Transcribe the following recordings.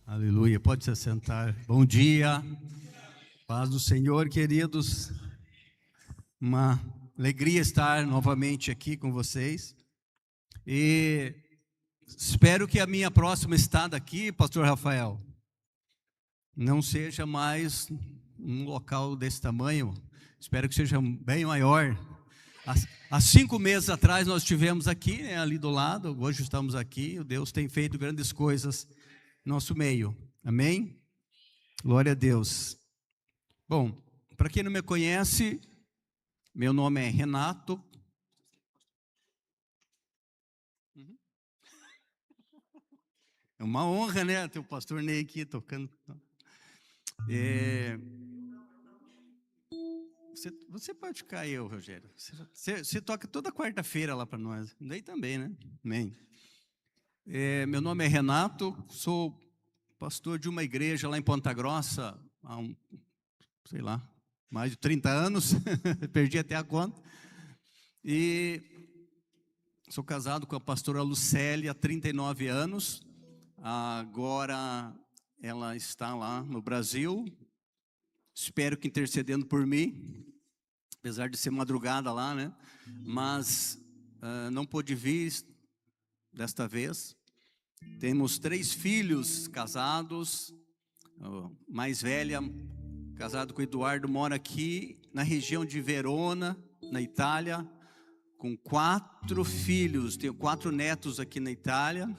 Aleluia, pode se sentar. Bom dia, paz do Senhor, queridos. Uma alegria estar novamente aqui com vocês. E espero que a minha próxima estada aqui, pastor Rafael, não seja mais um local desse tamanho. Espero que seja bem maior. Há 5 meses atrás nós estivemos aqui, né, ali do lado. Hoje estamos aqui. Deus tem feito grandes coisas nosso meio, amém? Glória a Deus. Bom, para quem não me conhece, meu nome é Renato. É uma honra, né, ter o pastor Ney aqui tocando. Você pode ficar aí, Rogério. Você toca toda quarta-feira lá para nós. Daí também, né? Amém. Meu nome é Renato, sou pastor de uma igreja lá em Ponta Grossa há mais de 30 anos, perdi até a conta. E sou casado com a pastora Lucélia há 39 anos. Agora ela está lá no Brasil, espero que intercedendo por mim, apesar de ser madrugada lá, né? Mas não pôde vir desta vez. Temos 3 filhos casados. O mais velha, casado com o Eduardo, mora aqui na região de Verona, na Itália, com 4 filhos. Tenho 4 netos aqui na Itália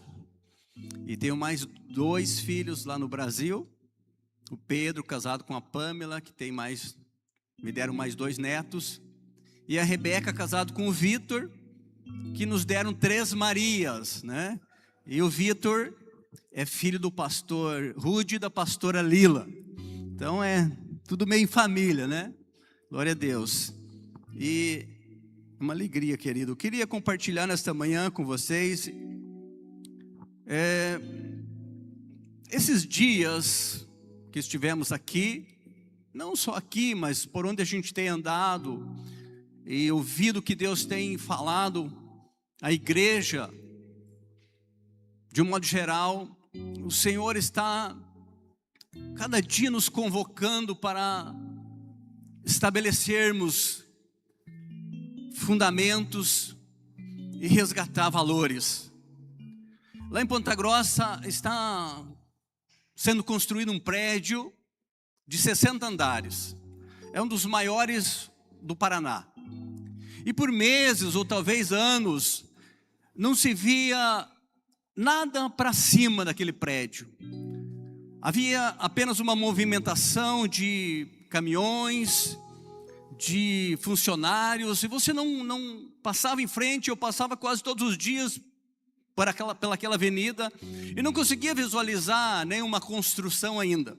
e tenho mais 2 filhos lá no Brasil. O Pedro, casado com a Pamela, que me deram mais 2 netos, e a Rebeca, casado com o Vitor, que nos deram 3 Marias, né? E o Vitor é filho do pastor Rude e da pastora Lila. Então é tudo meio em família, né? Glória a Deus. E uma alegria, querido. Eu queria compartilhar nesta manhã com vocês esses dias que estivemos aqui, não só aqui, mas por onde a gente tem andado e ouvido que Deus tem falado à igreja. De um modo geral, o Senhor está cada dia nos convocando para estabelecermos fundamentos e resgatar valores. Lá em Ponta Grossa está sendo construído um prédio de 60 andares. É um dos maiores do Paraná. E por meses ou talvez anos, não se via nada para cima daquele prédio. Havia apenas uma movimentação de caminhões, de funcionários, e você não passava em frente. Eu passava quase todos os dias pelaquela avenida e não conseguia visualizar nenhuma construção ainda,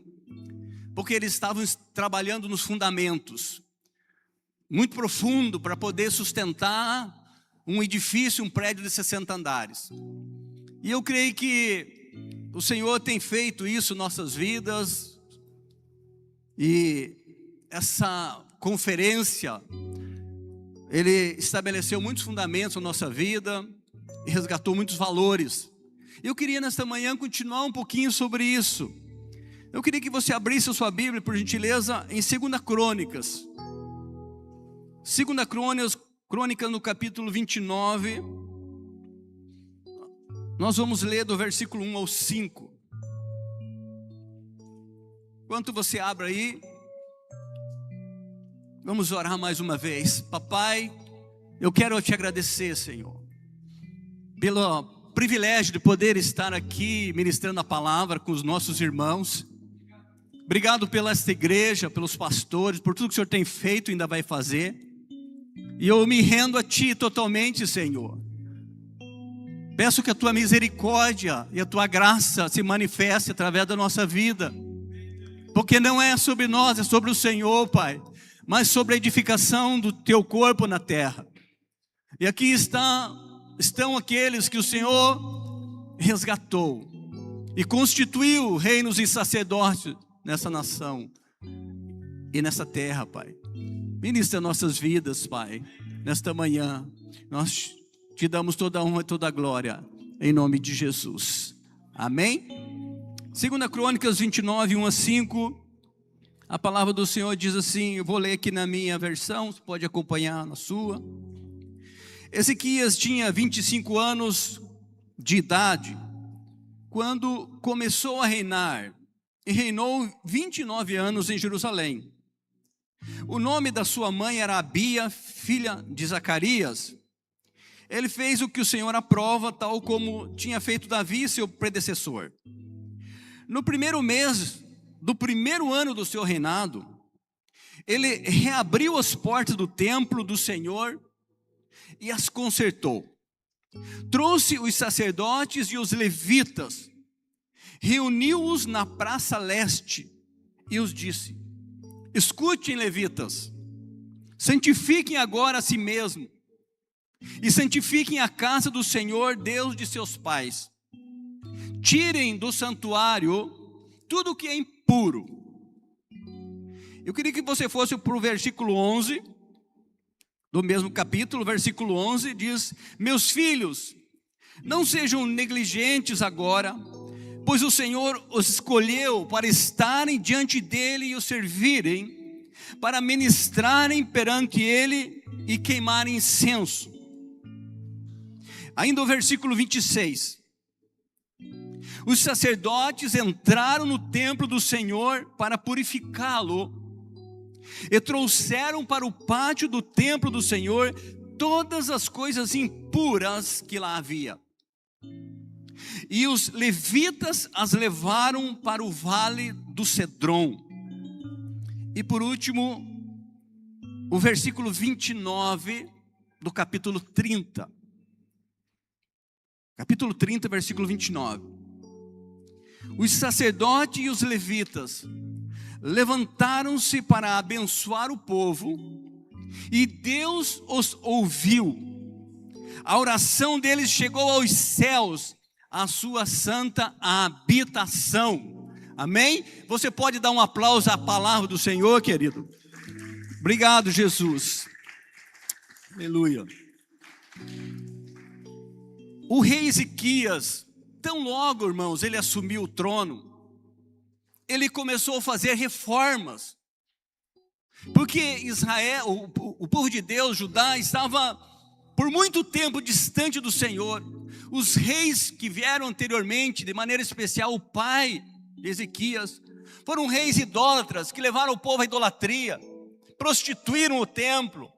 porque eles estavam trabalhando nos fundamentos, muito profundo, para poder sustentar um edifício, um prédio de 60 andares. E eu creio que o Senhor tem feito isso em nossas vidas. E essa conferência, Ele estabeleceu muitos fundamentos na nossa vida e resgatou muitos valores. Eu queria nesta manhã continuar um pouquinho sobre isso. Eu queria que você abrisse a sua Bíblia, por gentileza, em 2 Crônicas. 2 Crônicas no capítulo 29. Nós vamos ler do versículo 1 ao 5. Enquanto você abre aí, vamos orar mais uma vez. Papai, eu quero te agradecer, Senhor, pelo privilégio de poder estar aqui ministrando a palavra com os nossos irmãos. Obrigado pela esta igreja, pelos pastores, por tudo que o Senhor tem feito e ainda vai fazer. E eu me rendo a Ti totalmente, Senhor. Peço que a Tua misericórdia e a Tua graça se manifeste através da nossa vida. Porque não é sobre nós, é sobre o Senhor, Pai. Mas sobre a edificação do Teu corpo na terra. E aqui estão aqueles que o Senhor resgatou. E constituiu reinos e sacerdotes nessa nação. E nessa terra, Pai. Ministra nossas vidas, Pai. Nesta manhã, nós Te damos toda a honra e toda a glória, em nome de Jesus. Amém? 2 Crônicas 29, 1 a 5, a palavra do Senhor diz assim, eu vou ler aqui na minha versão, você pode acompanhar na sua. Ezequias tinha 25 anos de idade, quando começou a reinar, e reinou 29 anos em Jerusalém. O nome da sua mãe era Abia, filha de Zacarias. Ele fez o que o Senhor aprova, tal como tinha feito Davi, seu predecessor. No primeiro mês do primeiro ano do seu reinado, ele reabriu as portas do templo do Senhor e as consertou. Trouxe os sacerdotes e os levitas, reuniu-os na praça leste e os disse: escutem, levitas, santifiquem agora a si mesmo e santifiquem a casa do Senhor, Deus de seus pais. Tirem do santuário tudo que é impuro. Eu queria que você fosse para o versículo 11 do mesmo capítulo. Versículo 11 diz: meus filhos, não sejam negligentes agora, pois o Senhor os escolheu para estarem diante dele e o servirem, para ministrarem perante ele e queimarem incenso. Ainda o versículo 26. Os sacerdotes entraram no templo do Senhor para purificá-lo e trouxeram para o pátio do templo do Senhor todas as coisas impuras que lá havia. E os levitas as levaram para o vale do Cedron. E por último, o versículo 29 do capítulo 30. Capítulo 30, versículo 29. Os sacerdotes e os levitas levantaram-se para abençoar o povo, e Deus os ouviu. A oração deles chegou aos céus, a sua santa habitação. Amém? Você pode dar um aplauso à palavra do Senhor, querido? Obrigado, Jesus. Aleluia. O rei Ezequias, tão logo, irmãos, ele assumiu o trono, ele começou a fazer reformas, porque Israel, o povo de Deus, Judá, estava por muito tempo distante do Senhor. Os reis que vieram anteriormente, de maneira especial o pai de Ezequias, foram reis idólatras que levaram o povo à idolatria, prostituíram o templo,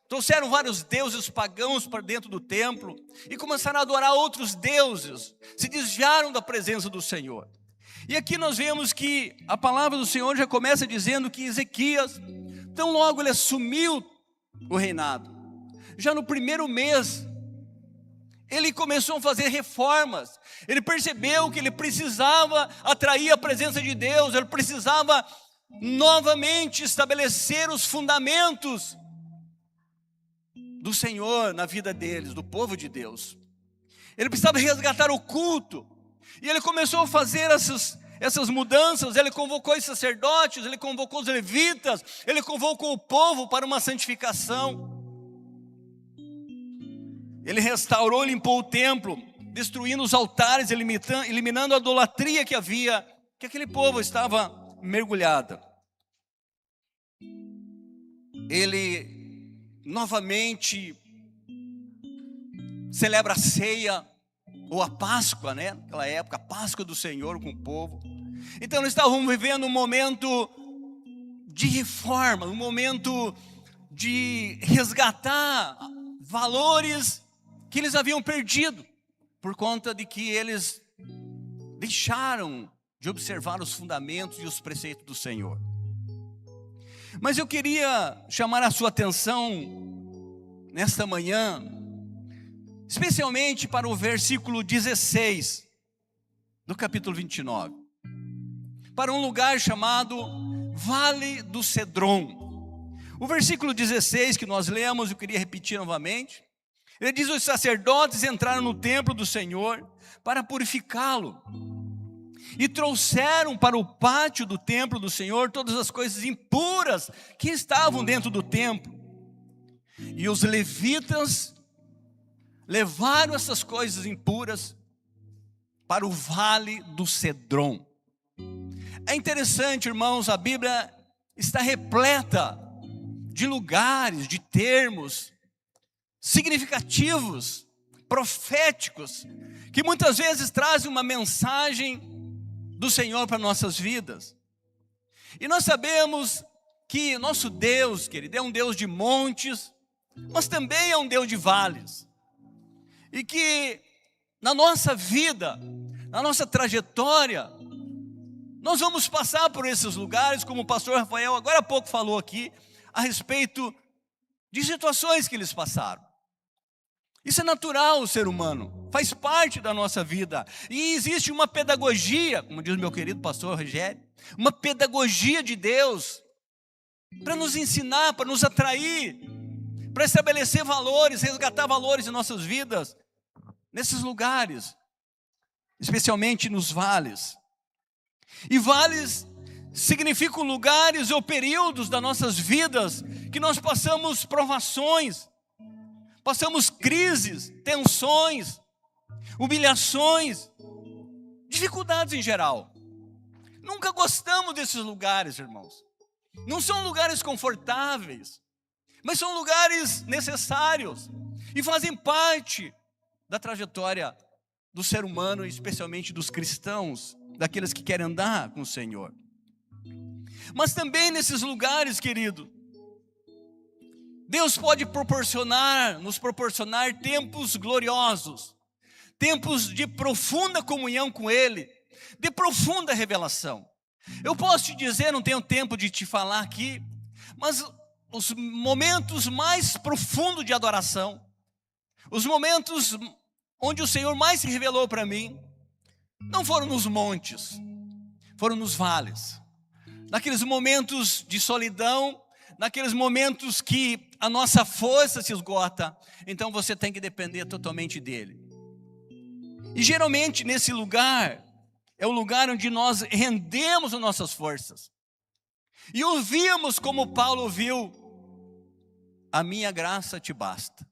trouxeram vários deuses pagãos para dentro do templo e começaram a adorar outros deuses, se desviaram da presença do Senhor. E aqui nós vemos que a palavra do Senhor já começa dizendo que Ezequias, tão logo ele assumiu o reinado, já no primeiro mês, ele começou a fazer reformas. Ele percebeu que ele precisava atrair a presença de Deus, ele precisava novamente estabelecer os fundamentos do Senhor na vida deles, do povo de Deus. Ele precisava resgatar o culto, e ele começou a fazer essas mudanças. Ele convocou os sacerdotes, ele convocou os levitas, ele convocou o povo para uma santificação. Ele restaurou, limpou o templo, destruindo os altares, eliminando a idolatria que havia, que aquele povo estava mergulhado. Ele novamente celebra a ceia, ou a Páscoa, né? Naquela época, a Páscoa do Senhor com o povo. Então eles estavam vivendo um momento de reforma, um momento de resgatar valores que eles haviam perdido, por conta de que eles deixaram de observar os fundamentos e os preceitos do Senhor. Mas eu queria chamar a sua atenção nesta manhã, especialmente para o versículo 16 do capítulo 29, para um lugar chamado Vale do Cedron. O versículo 16 que nós lemos, eu queria repetir novamente. Ele diz: os sacerdotes entraram no templo do Senhor para purificá-lo, e trouxeram para o pátio do templo do Senhor todas as coisas impuras que estavam dentro do templo. E os levitas levaram essas coisas impuras para o vale do Cedron. É interessante, irmãos, a Bíblia está repleta de lugares, de termos significativos, proféticos, que muitas vezes trazem uma mensagem do Senhor para nossas vidas. E nós sabemos que nosso Deus, querido, é um Deus de montes, mas também é um Deus de vales. E que na nossa vida, na nossa trajetória, nós vamos passar por esses lugares, como o pastor Rafael agora há pouco falou aqui, a respeito de situações que eles passaram. Isso é natural, o ser humano, faz parte da nossa vida. E existe uma pedagogia, como diz meu querido pastor Rogério, uma pedagogia de Deus para nos ensinar, para nos atrair, para estabelecer valores, resgatar valores em nossas vidas, nesses lugares, especialmente nos vales. E vales significam lugares ou períodos das nossas vidas que nós passamos provações, passamos crises, tensões, humilhações, dificuldades em geral. Nunca gostamos desses lugares, irmãos. Não são lugares confortáveis, mas são lugares necessários e fazem parte da trajetória do ser humano, especialmente dos cristãos, daqueles que querem andar com o Senhor. Mas também nesses lugares, querido, Deus pode nos proporcionar tempos gloriosos, tempos de profunda comunhão com Ele, de profunda revelação. Eu posso te dizer, não tenho tempo de te falar aqui, mas os momentos mais profundos de adoração, os momentos onde o Senhor mais se revelou para mim, não foram nos montes, foram nos vales, naqueles momentos de solidão, naqueles momentos que a nossa força se esgota, então você tem que depender totalmente dele. E geralmente nesse lugar, é o lugar onde nós rendemos as nossas forças. E ouvimos como Paulo ouviu: a minha graça te basta.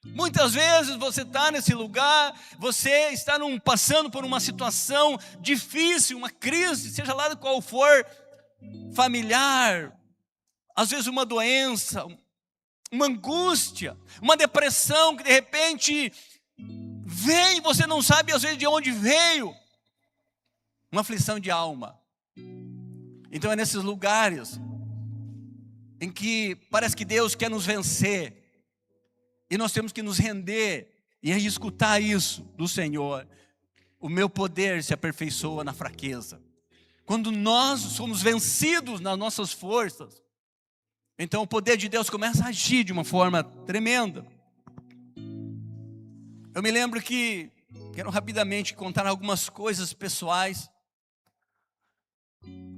Muitas vezes você está nesse lugar, você está passando por uma situação difícil, uma crise, seja lá qual for, familiar, às vezes uma doença, uma angústia, uma depressão que de repente vem, você não sabe às vezes de onde veio, uma aflição de alma. Então é nesses lugares em que parece que Deus quer nos vencer, e nós temos que nos render e escutar isso do Senhor: o meu poder se aperfeiçoa na fraqueza. Quando nós somos vencidos nas nossas forças, então o poder de Deus começa a agir de uma forma tremenda. Eu me lembro que, quero rapidamente contar algumas coisas pessoais.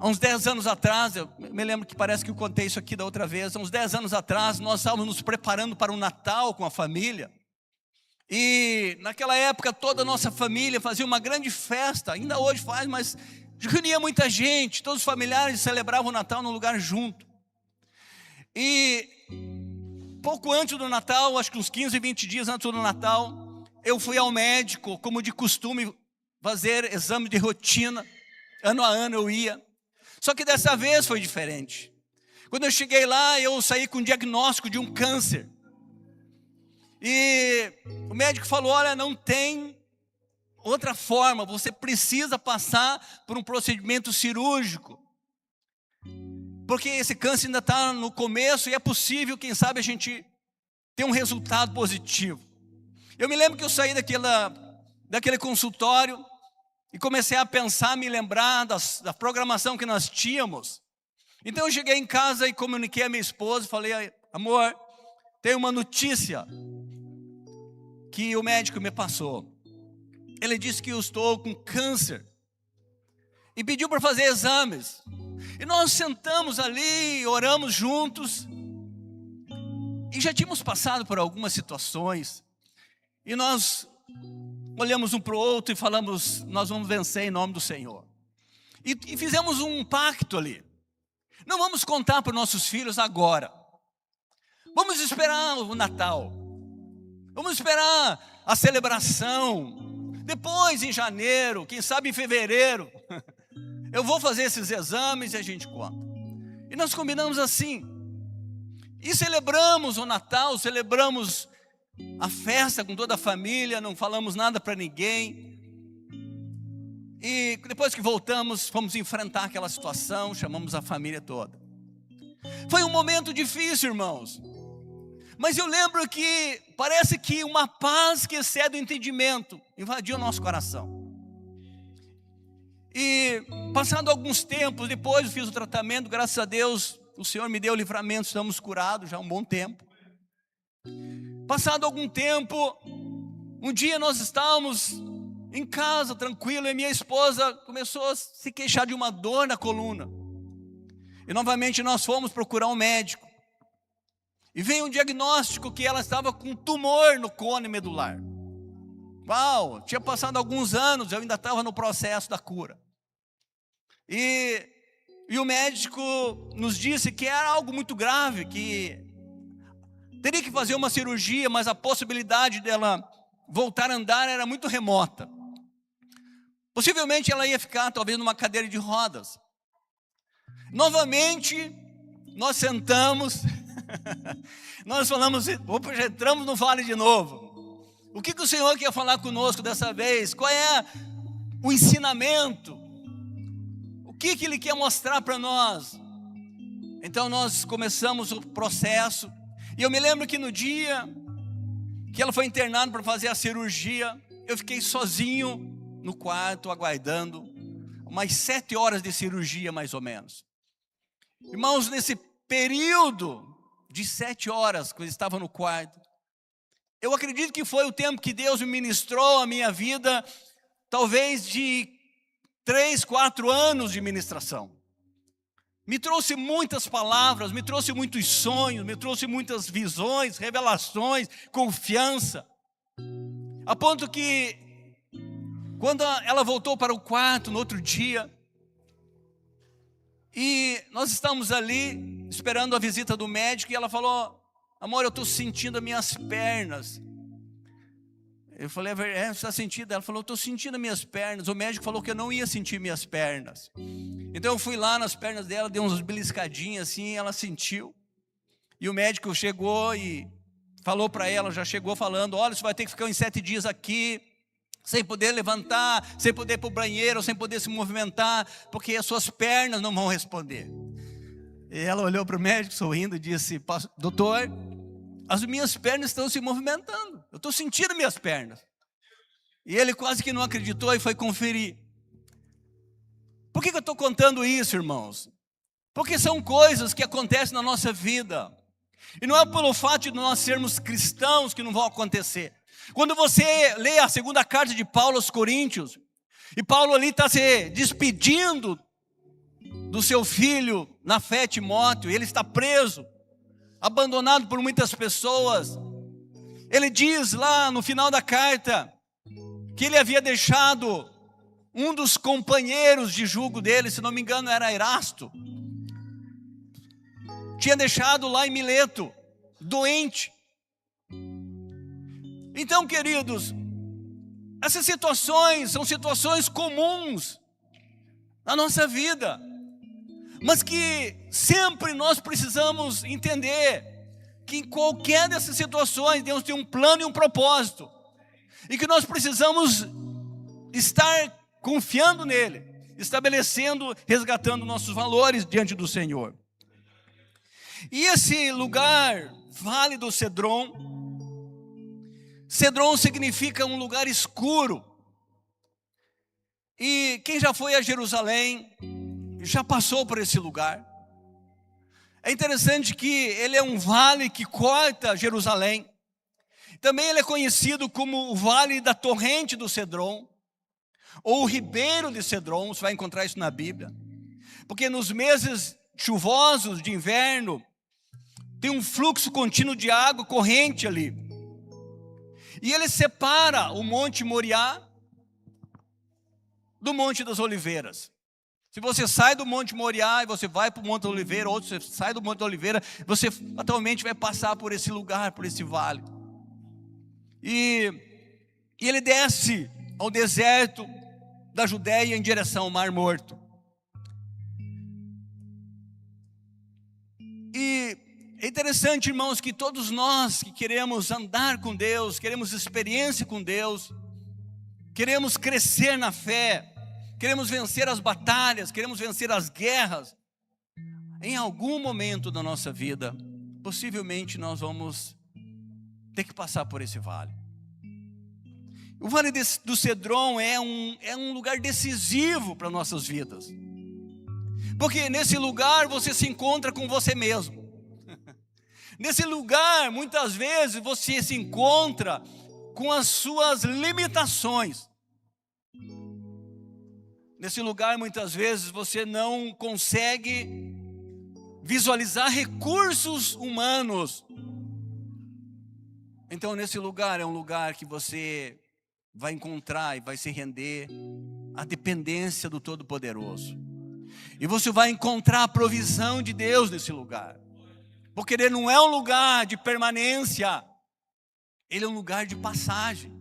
Há uns 10 anos atrás, eu me lembro que parece que eu contei isso aqui da outra vez. Há uns 10 anos atrás, nós estávamos nos preparando para o Natal com a família. E naquela época toda a nossa família fazia uma grande festa, ainda hoje faz, mas reunia muita gente, todos os familiares celebravam o Natal num lugar junto. E pouco antes do Natal, acho que uns 15, 20 dias antes do Natal, eu fui ao médico, como de costume, fazer exame de rotina. Ano a ano eu ia. Só que dessa vez foi diferente. Quando eu cheguei lá, eu saí com um diagnóstico de um câncer. E o médico falou: olha, não tem outra forma, você precisa passar por um procedimento cirúrgico. Porque esse câncer ainda está no começo e é possível, quem sabe, a gente ter um resultado positivo. Eu me lembro que eu saí daquele consultório e comecei a pensar, me lembrar da programação que nós tínhamos. Então eu cheguei em casa e comuniquei a minha esposa, falei: amor, tem uma notícia que o médico me passou. Ele disse que eu estou com câncer e pediu para fazer exames. E nós sentamos ali, oramos juntos, e já tínhamos passado por algumas situações, e nós olhamos um para o outro e falamos: nós vamos vencer em nome do Senhor. E fizemos um pacto ali: não vamos contar para os nossos filhos agora, vamos esperar o Natal, vamos esperar a celebração, depois em janeiro, quem sabe em fevereiro, eu vou fazer esses exames e a gente conta. E nós combinamos assim. E celebramos o Natal, celebramos a festa com toda a família, não falamos nada para ninguém. E depois que voltamos, fomos enfrentar aquela situação, chamamos a família toda. Foi um momento difícil, irmãos. Mas eu lembro que parece que uma paz que excede o entendimento invadiu o nosso coração. E passando alguns tempos, depois eu fiz o tratamento, graças a Deus, o Senhor me deu o livramento, estamos curados já há um bom tempo. Passado algum tempo, um dia nós estávamos em casa, tranquilo, e minha esposa começou a se queixar de uma dor na coluna. E novamente nós fomos procurar um médico. E veio um diagnóstico que ela estava com tumor no cone medular. Uau, tinha passado alguns anos, eu ainda estava no processo da cura. E o médico nos disse que era algo muito grave, que teria que fazer uma cirurgia, mas a possibilidade dela voltar a andar era muito remota. Possivelmente ela ia ficar talvez numa cadeira de rodas. Novamente, nós sentamos, nós falamos, opa, já entramos no vale de novo. O que o Senhor quer falar conosco dessa vez? Qual é o ensinamento? O que Ele quer mostrar para nós? Então nós começamos o processo. E eu me lembro que no dia que ela foi internada para fazer a cirurgia, eu fiquei sozinho no quarto, aguardando umas 7 horas de cirurgia mais ou menos. Irmãos, nesse período de 7 horas que eu estava no quarto, eu acredito que foi o tempo que Deus me ministrou a minha vida, talvez de 3, 4 anos de ministração. Me trouxe muitas palavras, me trouxe muitos sonhos, me trouxe muitas visões, revelações, confiança. A ponto que, quando ela voltou para o quarto no outro dia, e nós estamos ali esperando a visita do médico, e ela falou: amor, eu estou sentindo as minhas pernas. Eu falei: você está sentindo? Ela falou: eu estou sentindo as minhas pernas. O médico falou que eu não ia sentir minhas pernas. Então eu fui lá nas pernas dela, dei umas beliscadinhas assim, ela sentiu. E o médico chegou e falou para ela, já chegou falando: olha, você vai ter que ficar uns 7 dias aqui, sem poder levantar, sem poder ir para o banheiro, sem poder se movimentar, porque as suas pernas não vão responder. E ela olhou para o médico sorrindo e disse: doutor, as minhas pernas estão se movimentando, eu estou sentindo minhas pernas. E ele quase que não acreditou e foi conferir. Por que eu estou contando isso, irmãos? Porque são coisas que acontecem na nossa vida. E não é pelo fato de nós sermos cristãos que não vão acontecer. Quando você lê a segunda carta de Paulo aos Coríntios, e Paulo ali está se despedindo do seu filho na fé, Timóteo, ele está preso, abandonado por muitas pessoas. Ele diz lá no final da carta que ele havia deixado um dos companheiros de jugo dele, se não me engano era Erasto, tinha deixado lá em Mileto, doente. Então, queridos, essas situações são situações comuns na nossa vida, mas que sempre nós precisamos entender que em qualquer dessas situações Deus tem um plano e um propósito, e que nós precisamos estar confiando nele, estabelecendo, resgatando nossos valores diante do Senhor. E esse lugar, Vale do Cedron, Cedron significa um lugar escuro. E quem já foi a Jerusalém, já passou por esse lugar. É interessante que ele é um vale que corta Jerusalém. Também ele é conhecido como o Vale da Torrente do Cedron, ou o Ribeiro de Cedron, você vai encontrar isso na Bíblia. Porque nos meses chuvosos de inverno, tem um fluxo contínuo de água corrente ali. E ele separa o Monte Moriá do Monte das Oliveiras. Se você sai do Monte Moriá e você vai para o Monte Oliveira, ou você sai do Monte Oliveira, você atualmente vai passar por esse lugar, por esse vale. E ele desce ao deserto da Judéia em direção ao Mar Morto. É interessante, irmãos, que todos nós que queremos andar com Deus, queremos experiência com Deus, queremos crescer na fé, queremos vencer as batalhas, queremos vencer as guerras, em algum momento da nossa vida, possivelmente nós vamos ter que passar por esse vale. O Vale do Cedron é um lugar decisivo para nossas vidas, porque nesse lugar você se encontra com você mesmo. Nesse lugar, muitas vezes, você se encontra com as suas limitações. Nesse lugar, muitas vezes, você não consegue visualizar recursos humanos. Então, nesse lugar, é um lugar que você vai encontrar e vai se render à dependência do Todo-Poderoso. E você vai encontrar a provisão de Deus nesse lugar. Porque ele não é um lugar de permanência, ele é um lugar de passagem.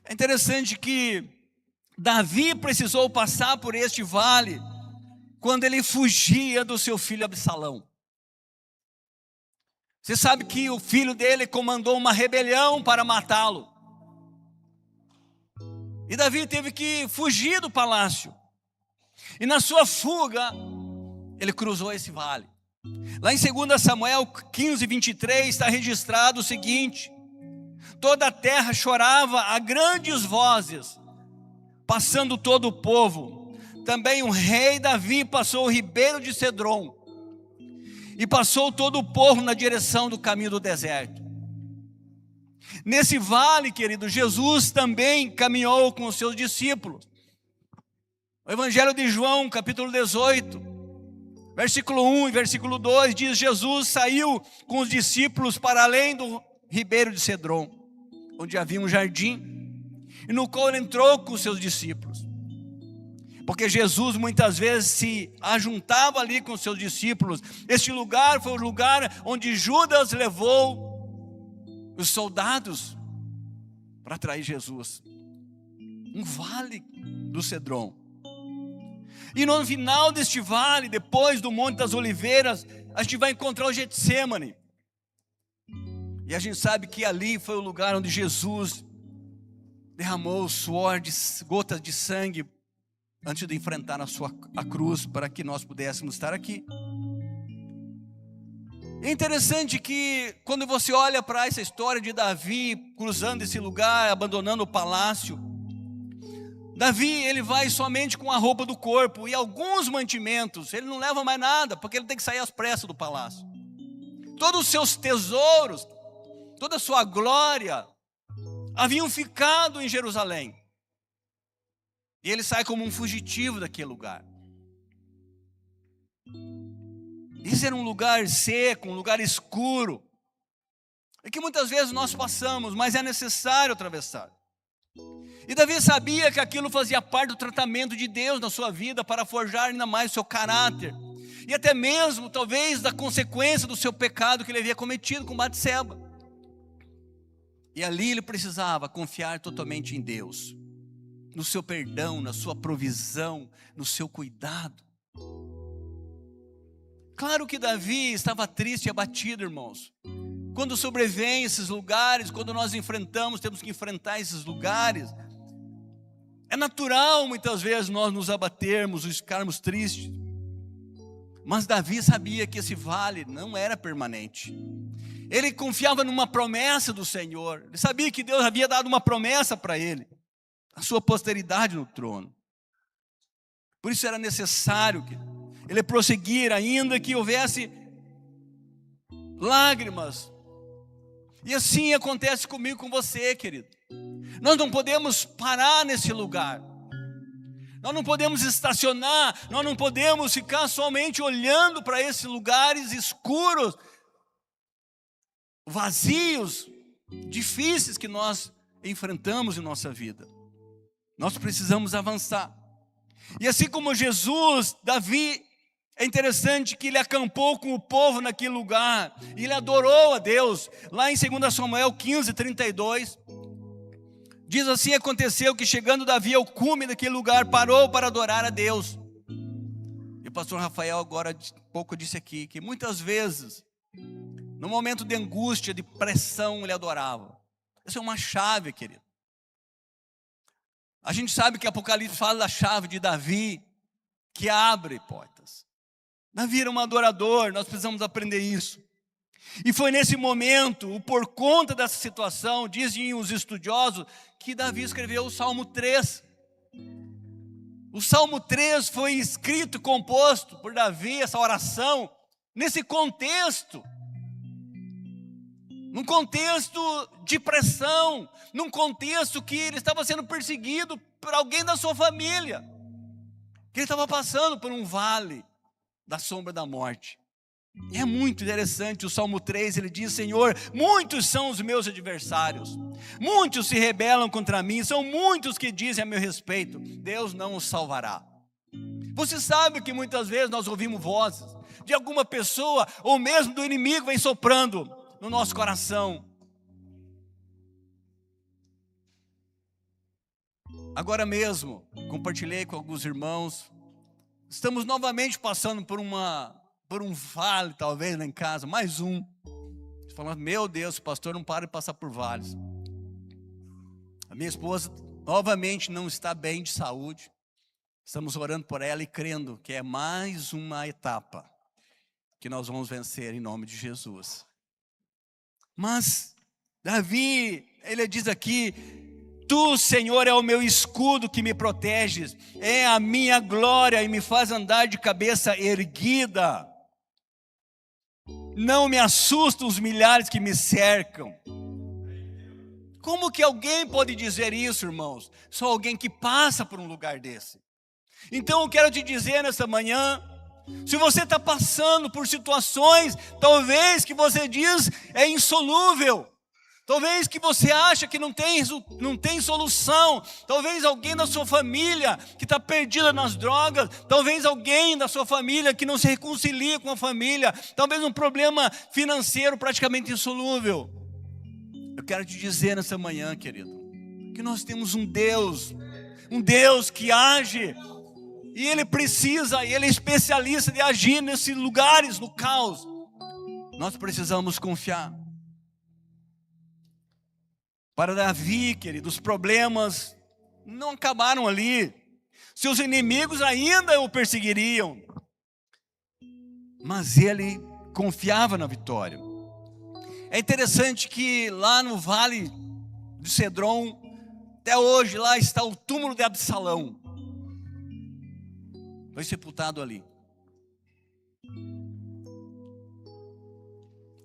É interessante que Davi precisou passar por este vale quando ele fugia do seu filho Absalão. Você sabe que o filho dele comandou uma rebelião para matá-lo. E Davi teve que fugir do palácio. E na sua fuga, ele cruzou esse vale. Lá em 2 Samuel 15, 23, está registrado o seguinte: toda a terra chorava a grandes vozes, passando todo o povo. Também o rei Davi passou o ribeiro de Cedron, e passou todo o povo na direção do caminho do deserto. Nesse vale, querido, Jesus também caminhou com os seus discípulos. O Evangelho de João, capítulo 18, versículo 1 e versículo 2, diz: Jesus saiu com os discípulos para além do ribeiro de Cedron, onde havia um jardim, e no qual ele entrou com os seus discípulos. Porque Jesus muitas vezes se ajuntava ali com os seus discípulos. Este lugar foi o lugar onde Judas levou os soldados para trair Jesus. Um vale do Cedron. E no final deste vale, depois do Monte das Oliveiras, a gente vai encontrar o Getsemane. E a gente sabe que ali foi o lugar onde Jesus derramou o suor de gotas de sangue antes de enfrentar a cruz, para que nós pudéssemos estar aqui. É interessante que quando você olha para essa história de Davi cruzando esse lugar, abandonando o palácio, Davi, ele vai somente com a roupa do corpo e alguns mantimentos. Ele não leva mais nada, porque ele tem que sair às pressas do palácio. Todos os seus tesouros, toda a sua glória haviam ficado em Jerusalém. E ele sai como um fugitivo daquele lugar. Esse era um lugar seco, um lugar escuro, e que muitas vezes nós passamos, mas é necessário atravessar. E Davi sabia que aquilo fazia parte do tratamento de Deus na sua vida, para forjar ainda mais o seu caráter, e até mesmo, talvez, da consequência do seu pecado que ele havia cometido com Batseba. E ali ele precisava confiar totalmente em Deus, no seu perdão, na sua provisão, no seu cuidado. Claro que Davi estava triste e abatido, irmãos. Quando sobrevêm esses lugares, quando nós enfrentamos, temos que enfrentar esses lugares, é natural muitas vezes nós nos abatermos, ficarmos tristes. Mas Davi sabia que esse vale não era permanente. Ele confiava numa promessa do Senhor. Ele sabia que Deus havia dado uma promessa para ele, a sua posteridade no trono. Por isso era necessário que ele prosseguir, ainda que houvesse lágrimas. E assim acontece comigo, com você, querido. Nós não podemos parar nesse lugar. Nós não podemos estacionar. Nós não podemos ficar somente olhando para esses lugares escuros, vazios, difíceis que nós enfrentamos em nossa vida. Nós precisamos avançar. E assim como Jesus, Davi, é interessante que ele acampou com o povo naquele lugar, e ele adorou a Deus. Lá em 2 Samuel 15, 32, diz assim: aconteceu que chegando Davi ao cume daquele lugar, parou para adorar a Deus. pastor Rafael agora há pouco disse aqui, que muitas vezes, no momento de angústia, de pressão, ele adorava. Essa é uma chave, querido. A gente sabe que Apocalipse fala da chave de Davi, que abre portas. Davi era um adorador, nós precisamos aprender isso. E foi nesse momento, por conta dessa situação, dizem os estudiosos, que Davi escreveu o Salmo 3. O Salmo 3 foi escrito, composto por Davi, essa oração, nesse contexto. Num contexto de pressão, num contexto que ele estava sendo perseguido por alguém da sua família. Que ele estava passando por um vale da sombra da morte. E é muito interessante, o Salmo 3, ele diz: Senhor, muitos são os meus adversários, muitos se rebelam contra mim, são muitos que dizem a meu respeito, Deus não os salvará. Você sabe que muitas vezes nós ouvimos vozes de alguma pessoa, ou mesmo do inimigo, vem soprando no nosso coração. Agora mesmo, compartilhei com alguns irmãos, estamos novamente passando por um vale, talvez, lá em casa, mais um. Falando, meu Deus, o pastor não para de passar por vales. A minha esposa novamente não está bem de saúde. Estamos orando por ela e crendo que é mais uma etapa que nós vamos vencer em nome de Jesus. Mas Davi, ele diz aqui: Tu, Senhor, é o meu escudo que me proteges, é a minha glória e me faz andar de cabeça erguida. Não me assustam os milhares que me cercam. Como que alguém pode dizer isso, irmãos? Só alguém que passa por um lugar desse. Então eu quero te dizer nessa manhã, se você está passando por situações, talvez que você diz é insolúvel, talvez que você acha que não tem solução, talvez alguém da sua família que está perdida nas drogas, talvez alguém da sua família que não se reconcilia com a família, talvez um problema financeiro praticamente insolúvel. Eu quero te dizer nessa manhã, querido, que nós temos um Deus que age, e Ele é especialista de agir nesses lugares, no caos. Nós precisamos confiar. Para Davi, querido, os problemas não acabaram ali. Seus inimigos ainda o perseguiriam. Mas ele confiava na vitória. É interessante que lá no vale de Cedron, até hoje lá está o túmulo de Absalão. Foi sepultado ali.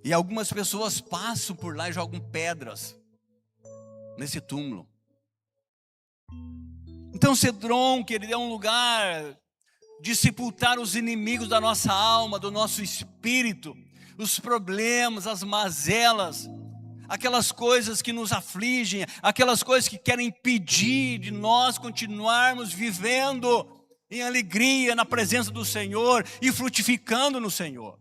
E algumas pessoas passam por lá e jogam pedras nesse túmulo. Então Cedron, querido, é um lugar de sepultar os inimigos da nossa alma, do nosso espírito, os problemas, as mazelas, aquelas coisas que nos afligem, aquelas coisas que querem impedir de nós continuarmos vivendo em alegria na presença do Senhor e frutificando no Senhor.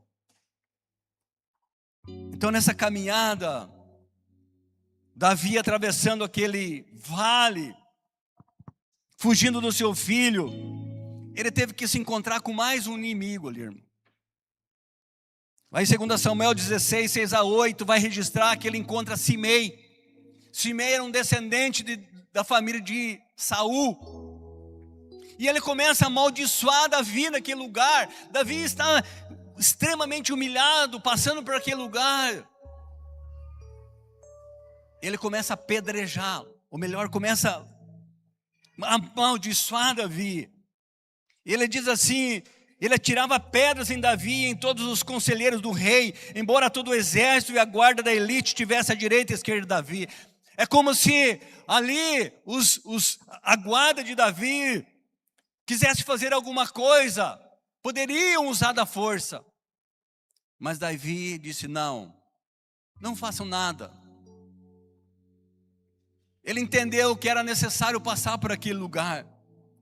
Então nessa caminhada, Davi atravessando aquele vale, fugindo do seu filho, ele teve que se encontrar com mais um inimigo ali, irmão. Lá em 2 Samuel 16, 6-8, vai registrar que ele encontra Simei. Simei era um descendente da família de Saul. E ele começa a amaldiçoar Davi naquele lugar. Davi está extremamente humilhado, passando por aquele lugar. Ele começa a apedrejá-lo, ou melhor, começa a amaldiçoar Davi. Ele diz assim: ele atirava pedras em Davi e em todos os conselheiros do rei, embora todo o exército e a guarda da elite tivesse à direita e à esquerda de Davi. É como se ali a guarda de Davi quisesse fazer alguma coisa, poderiam usar da força. Mas Davi disse: não façam nada. Ele entendeu que era necessário passar por aquele lugar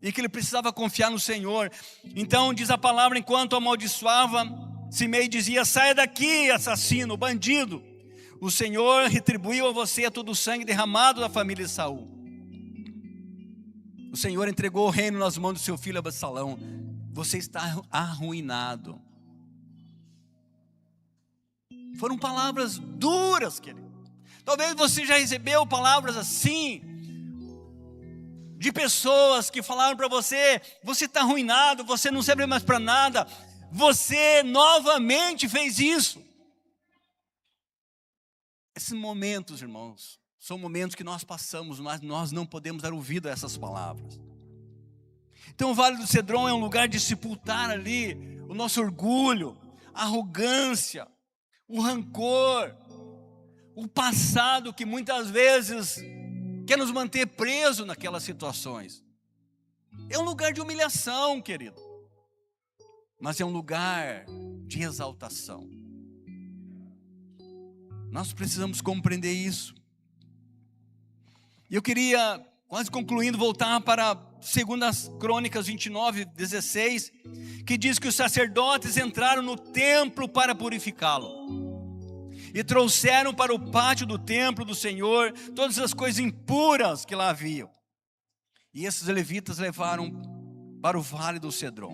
e que ele precisava confiar no Senhor. Então diz a palavra, enquanto amaldiçoava, Simei dizia: saia daqui, assassino, bandido. O Senhor retribuiu a você todo o sangue derramado da família de Saul. O Senhor entregou o reino nas mãos do seu filho Absalão. você está arruinado. Foram palavras duras, querido. Talvez você já recebeu palavras assim, de pessoas que falaram para você: você está arruinado, você não serve mais para nada, você novamente fez isso. Esses momentos, irmãos, são momentos que nós passamos, mas nós não podemos dar ouvido a essas palavras. Então o Vale do Cedron é um lugar de sepultar ali o nosso orgulho, a arrogância, o rancor, o passado que muitas vezes quer nos manter presos naquelas situações. É um lugar de humilhação, querido, mas é um lugar de exaltação. Nós precisamos compreender isso. E eu queria, quase concluindo, voltar para 2 Crônicas 29:16, que diz que os sacerdotes entraram no templo para purificá-lo, e trouxeram para o pátio do templo do Senhor todas as coisas impuras que lá haviam. E esses levitas levaram para o Vale do Cedron,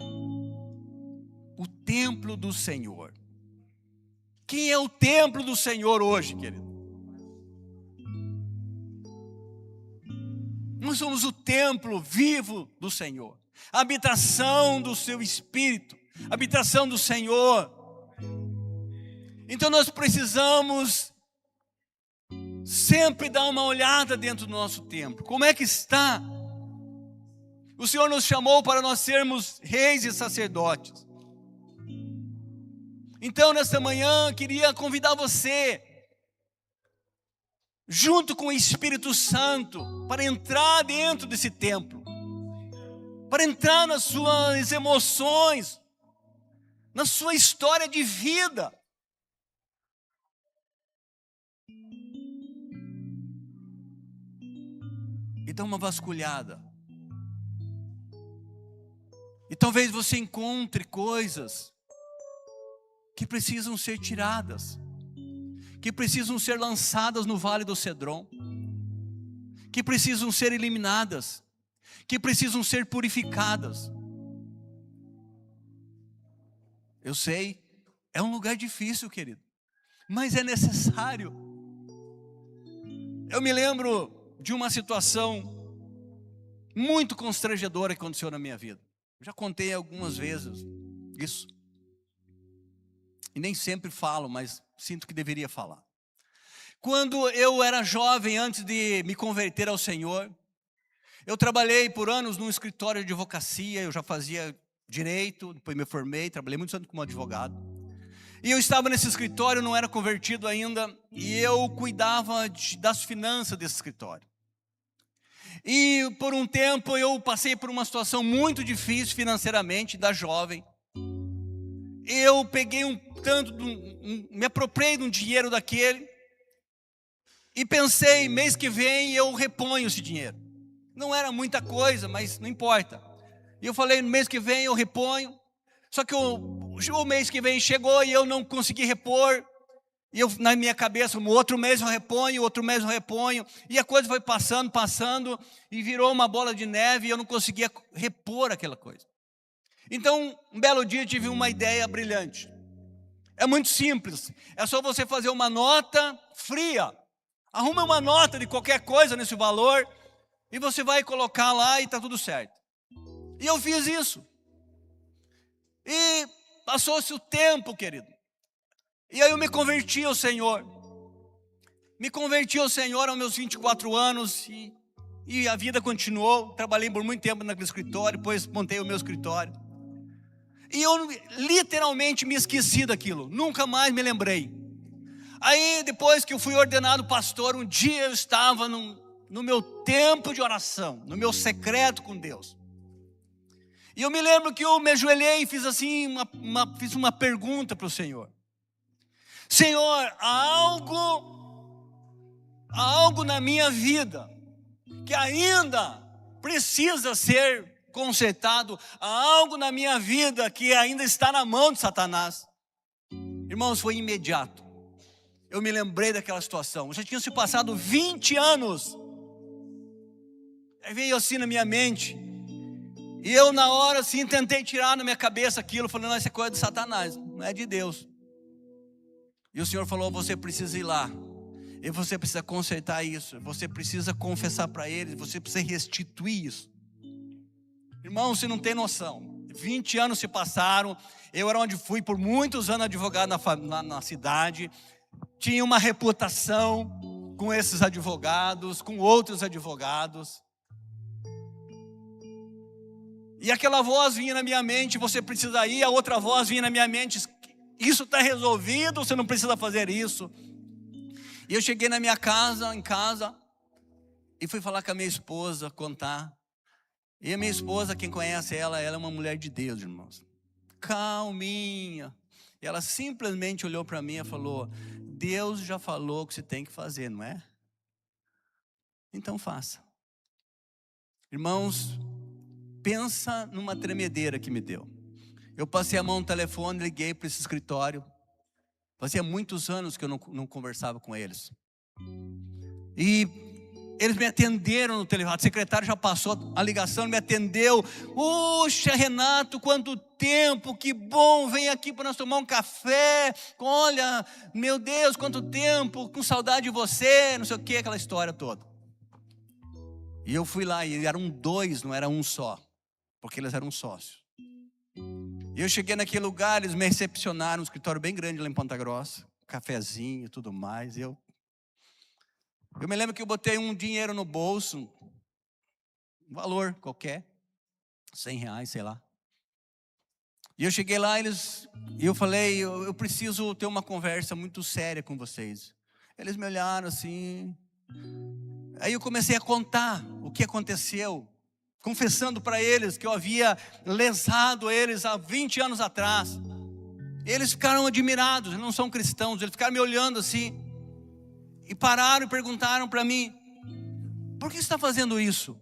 o templo do Senhor. Quem é o templo do Senhor hoje, querido? Nós somos o templo vivo do Senhor, a habitação do seu Espírito, a habitação do Senhor. Então nós precisamos sempre dar uma olhada dentro do nosso templo. Como é que está? O Senhor nos chamou para nós sermos reis e sacerdotes. Então nesta manhã queria convidar você, junto com o Espírito Santo, para entrar dentro desse templo, para entrar nas suas emoções, na sua história de vida. E dá uma vasculhada. E talvez você encontre coisas que precisam ser tiradas, que precisam ser lançadas no Vale do Cedron, que precisam ser eliminadas, que precisam ser purificadas. Eu sei, é um lugar difícil, querido, mas é necessário. Eu me lembro de uma situação muito constrangedora que aconteceu na minha vida. Já contei algumas vezes isso. E nem sempre falo, mas sinto que deveria falar. Quando eu era jovem, antes de me converter ao Senhor, eu trabalhei por anos num escritório de advocacia. Eu já fazia direito, depois me formei, trabalhei muitos anos como advogado. E eu estava nesse escritório, não era convertido ainda, e eu cuidava das finanças desse escritório. E por um tempo eu passei por uma situação muito difícil financeiramente, da jovem. Eu peguei me apropriei de um dinheiro daquele e pensei, mês que vem eu reponho esse dinheiro. Não era muita coisa, mas não importa. E eu falei, no mês que vem eu reponho. Só que o mês que vem chegou e eu não consegui repor. E eu, na minha cabeça, no outro mês eu reponho, outro mês eu reponho. E a coisa foi passando, e virou uma bola de neve e eu não conseguia repor aquela coisa. Então, um belo dia eu tive uma ideia brilhante. É muito simples, é só você fazer uma nota fria. Arruma uma nota de qualquer coisa nesse valor e você vai colocar lá e está tudo certo. E eu fiz isso. E passou-se o tempo, querido. E aí eu me converti ao Senhor. Me converti ao Senhor aos meus 24 anos e a vida continuou. Trabalhei por muito tempo naquele escritório, depois montei o meu escritório. E eu literalmente me esqueci daquilo, nunca mais me lembrei. Aí depois que eu fui ordenado pastor, um dia eu estava no meu tempo de oração, no meu secreto com Deus. E eu me lembro que eu me ajoelhei e fiz assim, fiz uma pergunta para o Senhor. Senhor, há algo na minha vida que ainda precisa ser consertado, há algo na minha vida que ainda está na mão de Satanás. Irmãos, foi imediato. Eu me lembrei daquela situação. Já tinham se passado 20 anos. Aí veio assim na minha mente. E eu na hora assim tentei tirar na minha cabeça aquilo, falando, não, isso é coisa de Satanás, não é de Deus. E o Senhor falou, você precisa ir lá, e você precisa consertar isso, você precisa confessar para eles, você precisa restituir isso. Irmão, você não tem noção, 20 anos se passaram, eu era onde fui por muitos anos advogado na cidade, tinha uma reputação com esses advogados, com outros advogados. E aquela voz vinha na minha mente, você precisa ir, a outra voz vinha na minha mente, isso está resolvido, você não precisa fazer isso. E eu cheguei na minha casa, em casa, e fui falar com a minha esposa, contar. E a minha esposa, quem conhece ela é uma mulher de Deus, irmãos. Calminha. E ela simplesmente olhou para mim e falou, Deus já falou o que você tem que fazer, não é? Então faça. Irmãos, pensa numa tremedeira que me deu. Eu passei a mão no telefone, liguei para esse escritório. Fazia muitos anos que eu não conversava com eles. E eles me atenderam no telefone. A secretária já passou a ligação, me atendeu. Puxa, Renato, quanto tempo, que bom, vem aqui para nós tomar um café. Olha, meu Deus, quanto tempo, com saudade de você, não sei o que, aquela história toda. E eu fui lá, e eram 2, não era um só, porque eles eram sócios. E eu cheguei naquele lugar, eles me recepcionaram, um escritório bem grande lá em Ponta Grossa, cafezinho e tudo mais. Eu me lembro que eu botei um dinheiro no bolso, um valor qualquer, R$100, sei lá. E eu cheguei lá, e eu falei, eu preciso ter uma conversa muito séria com vocês. Eles me olharam assim. Aí eu comecei a contar o que aconteceu, confessando para eles que eu havia lesado eles há 20 anos atrás. Eles ficaram admirados, eles não são cristãos, eles ficaram me olhando assim, e pararam e perguntaram para mim, por que você está fazendo isso?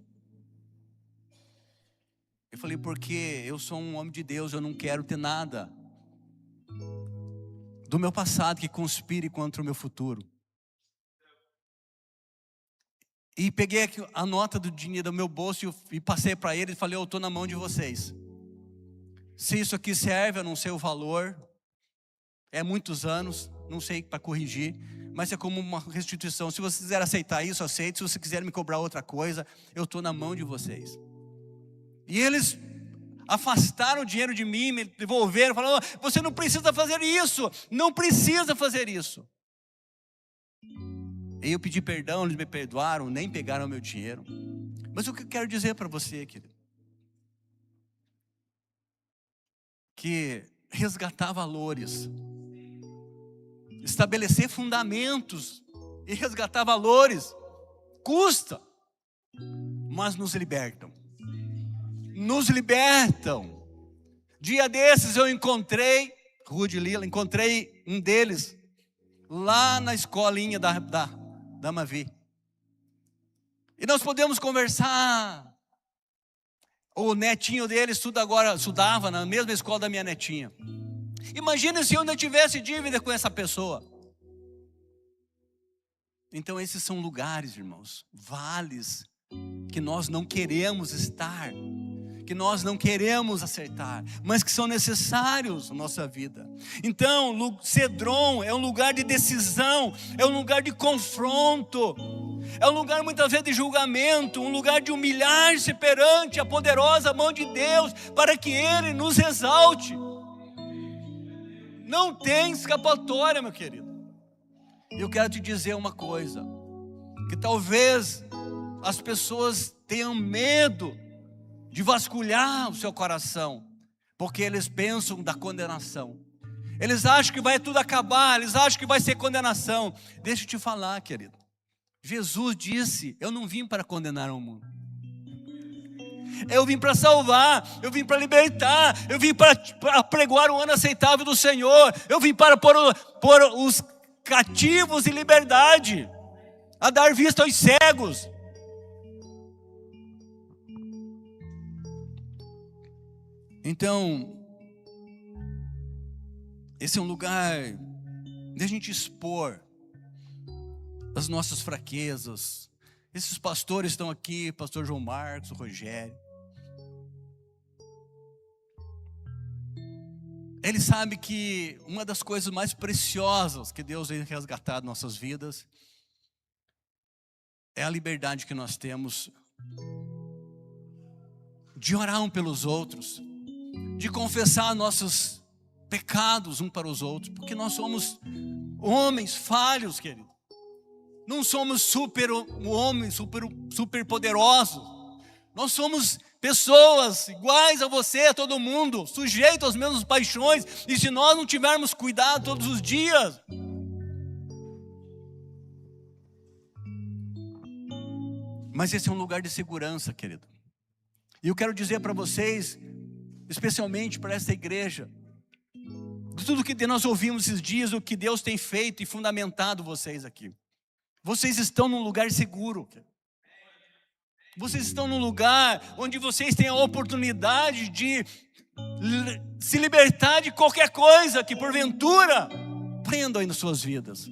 Eu falei, porque eu sou um homem de Deus, eu não quero ter nada do meu passado que conspire contra o meu futuro. E peguei a nota do dinheiro do meu bolso e passei para ele e falei, eu estou na mão de vocês. Se isso aqui serve, eu não sei o valor, é muitos anos, não sei para corrigir, mas é como uma restituição. Se vocês quiserem aceitar isso, aceite. Se vocês quiserem me cobrar outra coisa, eu estou na mão de vocês. E eles afastaram o dinheiro de mim, me devolveram, falaram, você não precisa fazer isso, não precisa fazer isso. E eu pedi perdão, eles me perdoaram, nem pegaram o meu dinheiro. Mas o que eu quero dizer para você, querido? Que resgatar valores, estabelecer fundamentos e resgatar valores, custa, mas nos libertam. Nos libertam. Dia desses eu encontrei, Rua de Lila, encontrei um deles, lá na escolinha da Mavi. E nós podemos conversar. O netinho dele estudava na mesma escola da minha netinha. Imagina se eu ainda tivesse dívida com essa pessoa. Então esses são lugares, irmãos, vales, que nós não queremos estar, que nós não queremos acertar, mas que são necessários na nossa vida. Então, Cedron é um lugar de decisão, é um lugar de confronto, é um lugar muitas vezes de julgamento, um lugar de humilhar-se perante a poderosa mão de Deus, para que Ele nos exalte. Não tem escapatória, meu querido. E eu quero te dizer uma coisa, que talvez as pessoas tenham medo de vasculhar o seu coração, porque eles pensam da condenação. Eles acham que vai tudo acabar, eles acham que vai ser condenação. Deixa eu te falar, querido. Jesus disse, eu não vim para condenar o mundo. Eu vim para salvar, eu vim para libertar, eu vim para pregoar o ano aceitável do Senhor. Eu vim para pôr os cativos em liberdade, a dar vista aos cegos. Então, esse é um lugar de a gente expor as nossas fraquezas. Esses pastores estão aqui, pastor João Marcos, o Rogério. Ele sabe que uma das coisas mais preciosas que Deus tem resgatado em nossas vidas é a liberdade que nós temos de orar um pelos outros, de confessar nossos pecados um para os outros, porque nós somos homens falhos, querido. Não somos super homens, super poderosos. Nós somos pessoas iguais a você, a todo mundo, sujeitos às mesmas paixões. E se nós não tivermos cuidado todos os dias, mas esse é um lugar de segurança, querido. E eu quero dizer para vocês, especialmente para essa igreja, de tudo que nós ouvimos esses dias, o que Deus tem feito e fundamentado vocês aqui. Vocês estão num lugar seguro. Vocês estão num lugar onde vocês têm a oportunidade de se libertar de qualquer coisa que porventura prenda aí nas suas vidas.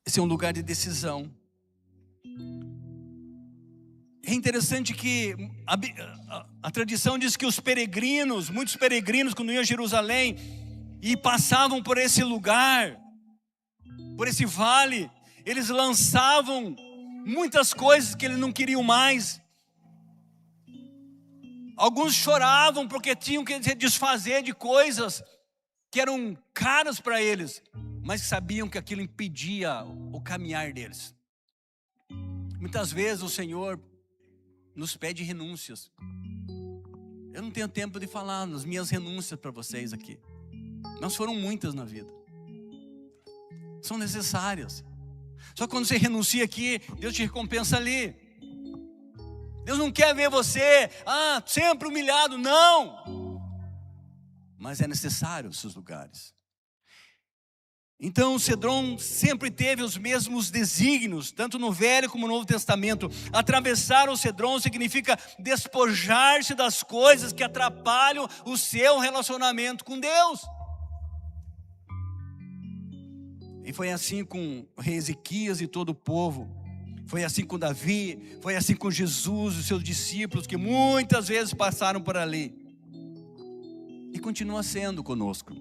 Esse é um lugar de decisão. É interessante que a tradição diz que os peregrinos, muitos peregrinos, quando iam a Jerusalém e passavam por esse lugar, por esse vale, eles lançavam muitas coisas que eles não queriam mais. Alguns choravam porque tinham que se desfazer de coisas que eram caras para eles, mas sabiam que aquilo impedia o caminhar deles. Muitas vezes o Senhor nos pede renúncias. Eu não tenho tempo de falar nas minhas renúncias para vocês aqui. Mas foram muitas na vida. São necessárias. Só que quando você renuncia aqui, Deus te recompensa ali. Deus não quer ver você, sempre humilhado, não. Mas é necessário esses lugares. Então o Cedron sempre teve os mesmos desígnios, tanto no Velho como no Novo Testamento. Atravessar o Cedron significa despojar-se das coisas que atrapalham o seu relacionamento com Deus. E foi assim com o rei Ezequias e todo o povo. Foi assim com Davi, foi assim com Jesus, os seus discípulos, que muitas vezes passaram por ali. E continua sendo conosco.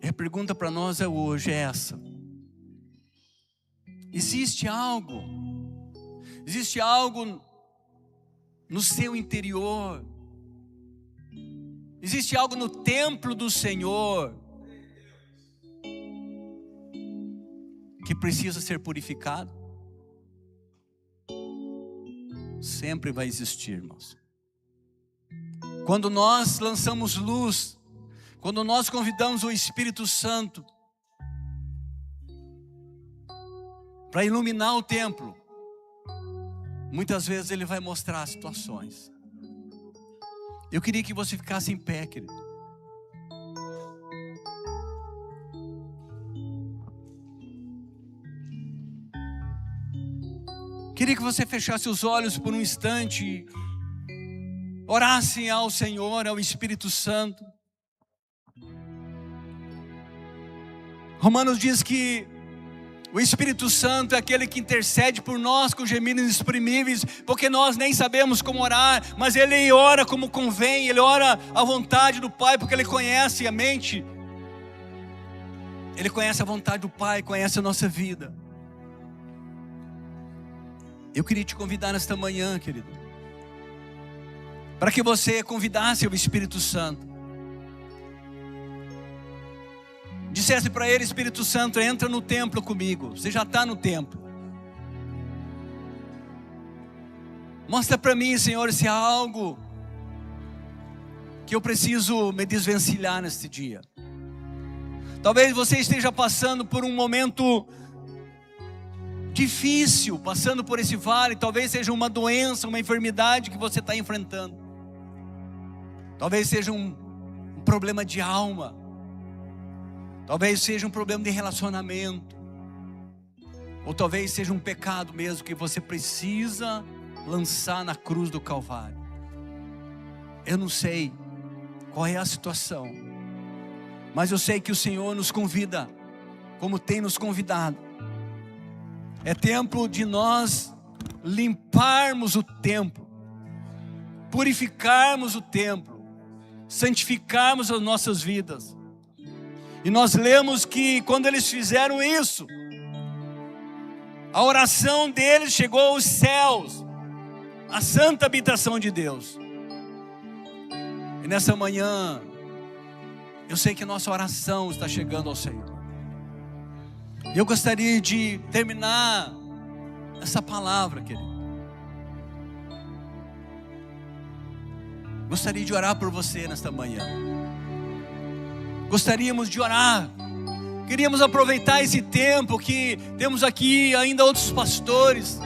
E a pergunta para nós hoje é essa: existe algo no seu interior, existe algo no templo do Senhor que precisa ser purificado? Sempre vai existir, irmãos. Quando nós lançamos luz, quando nós convidamos o Espírito Santo para iluminar o templo, muitas vezes ele vai mostrar situações. Eu queria que você ficasse em pé, querido. Queria que você fechasse os olhos por um instante, orasse ao Senhor, ao Espírito Santo. Romanos diz que o Espírito Santo é aquele que intercede por nós com gemidos inexprimíveis, porque nós nem sabemos como orar, mas Ele ora como convém, Ele ora à vontade do Pai, porque Ele conhece a mente, Ele conhece a vontade do Pai, conhece a nossa vida. Eu queria te convidar nesta manhã, querido, para que você convidasse o Espírito Santo. Dissesse para ele: Espírito Santo, entra no templo comigo. Você já está no templo. Mostra para mim, Senhor, se há algo que eu preciso me desvencilhar neste dia. Talvez você esteja passando por um momento difícil, passando por esse vale. Talvez seja uma doença, uma enfermidade que você está enfrentando. Talvez seja um problema de alma. Talvez seja um problema de relacionamento. Ou talvez seja um pecado mesmo que você precisa lançar na cruz do Calvário. Eu não sei qual é a situação, mas eu sei que o Senhor nos convida, como tem nos convidado, É tempo de nós limparmos o templo, purificarmos o templo, santificarmos as nossas vidas. E nós lemos que quando eles fizeram isso, a oração deles chegou aos céus, a santa habitação de Deus. E nessa manhã, eu sei que nossa oração está chegando ao Senhor. Eu gostaria de terminar essa palavra, querido. Gostaria de orar por você nesta manhã. Gostaríamos de orar. Queríamos aproveitar esse tempo que temos aqui ainda outros pastores.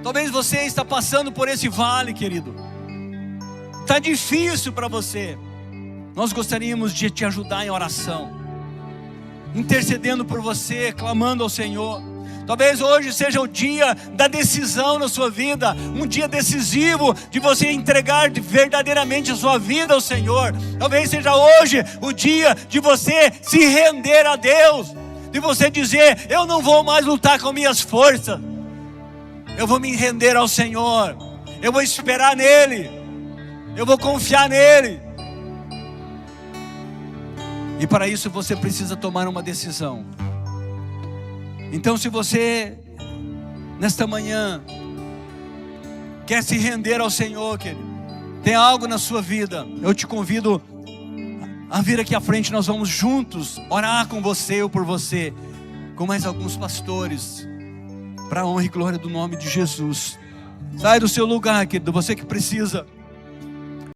Talvez você está passando por esse vale, querido. Está difícil para você. Nós gostaríamos de te ajudar em oração, intercedendo por você, clamando ao Senhor. Talvez hoje seja o dia da decisão na sua vida, um dia decisivo de você entregar verdadeiramente a sua vida ao Senhor. Talvez seja hoje o dia de você se render a Deus, de você dizer: eu não vou mais lutar com minhas forças, eu vou me render ao Senhor, eu vou esperar nele, eu vou confiar nele. E para isso você precisa tomar uma decisão. Então, se você nesta manhã quer se render ao Senhor, querido, tem algo na sua vida, eu te convido a vir aqui à frente. Nós vamos juntos orar com você ou por você, com mais alguns pastores, para a honra e glória do nome de Jesus. Sai do seu lugar, querido, você que precisa